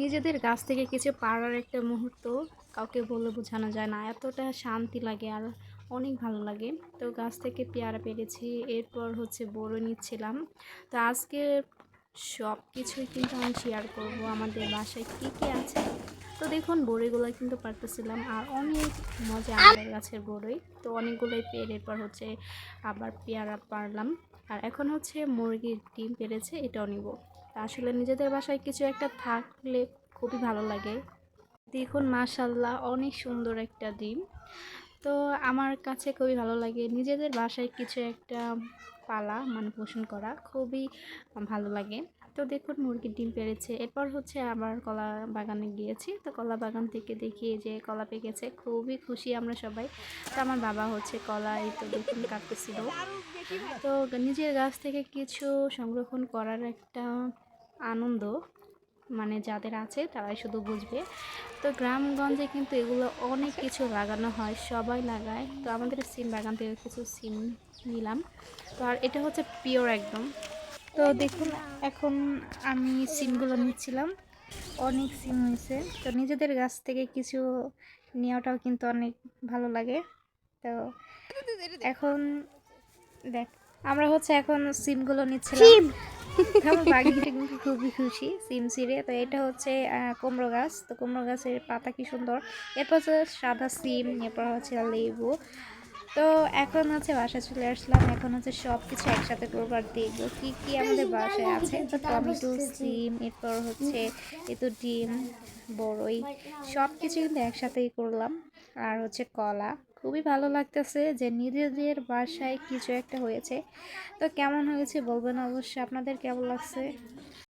নিজেদের গাছ থেকে কিছু পাড়ার একটা মুহূর্ত কাউকে বলে বোঝানো যায় না, এতটা শান্তি লাগে আর অনেক ভালো লাগে। তো গাছ থেকে পেয়ারা পেরেছি, এরপর হচ্ছে বড় নিচ্ছিলাম। তো আজকে সব কিছুই কিন্তু আমি শেয়ার করব আমাদের বাসায় কী কী আছে। তো দেখুন বড়িগুলো কিন্তু পারতেছিলাম আর অনেক মজা আমাদের গাছের বড়ই। তো অনেকগুলোই পেরে এরপর হচ্ছে আবার পেয়ারা পারলাম। আর এখন হচ্ছে মুরগির ডিম পেরেছে, এটাও নিব। আসলে নিজেদের বাসায় কিছু একটা থাকলে খুবই ভালো লাগে। দেখুন মাশাল্লাহ অনেক সুন্দর একটা ডিম। তো আমার কাছে খুবই ভালো লাগে নিজেদের বাসায় কিছু একটা পালা মানে পোষণ করা, খুবই ভালো লাগে। তো দেখুন মুরগির ডিম পেড়েছে, এরপর হচ্ছে আবার কলা বাগানে গিয়েছি। তো কলা বাগান থেকে দেখি যে কলা পেকেছে, খুবই খুশি আমরা সবাই। তো আমার বাবা হচ্ছে কলা এই তো দেখুন কাটতেছিল। তো নিজের গাছ থেকে কিছু সংরক্ষণ করার একটা আনন্দ মানে যাদের আছে তারাই শুধু বুঝবে। তো গ্রামগঞ্জে কিন্তু এগুলো অনেক কিছু লাগানো হয়, সবাই লাগায়। তো আমাদের সিম বাগান থেকে কিছু সিম নিলাম। তো আর এটা হচ্ছে পিওর একদম। তো দেখুন এখন আমি সিমগুলো নিচ্ছিলাম, অনেক সিম হয়েছে। তো নিজেদের গাছ থেকে কিছু নেওয়াটাও কিন্তু অনেক ভালো লাগে। তো এখন দেখ আমরা হচ্ছে এখন সিমগুলো নিচ্ছিলাম। আমার বাঘিটা কিন্তু খুবই খুশি সিম ছিঁড়ে। তো এটা হচ্ছে কুমড়ো গাছ। তো কুমড়ো গাছের পাতা কি সুন্দর। এরপর হচ্ছে সাদা সিম, এরপর হচ্ছে লেবু। তো এখন হচ্ছে বাসায় চলে আসলাম, এখন হচ্ছে সব কিছু একসাথে করবো আর দেখবো কী কী আমাদের বাসায় আছে। তো টমেটো, সিম, এরপর হচ্ছে এতো ডিম, বড়ই, সব কিছু কিন্তু একসাথেই করলাম। আর হচ্ছে কলা। খুবই ভালো লাগতেছে যে নিজেদের বাসায় কিছু একটা হয়েছে। তো কেমন হয়েছে বলবেন অবশ্যই, আপনাদের কেমন লাগছে।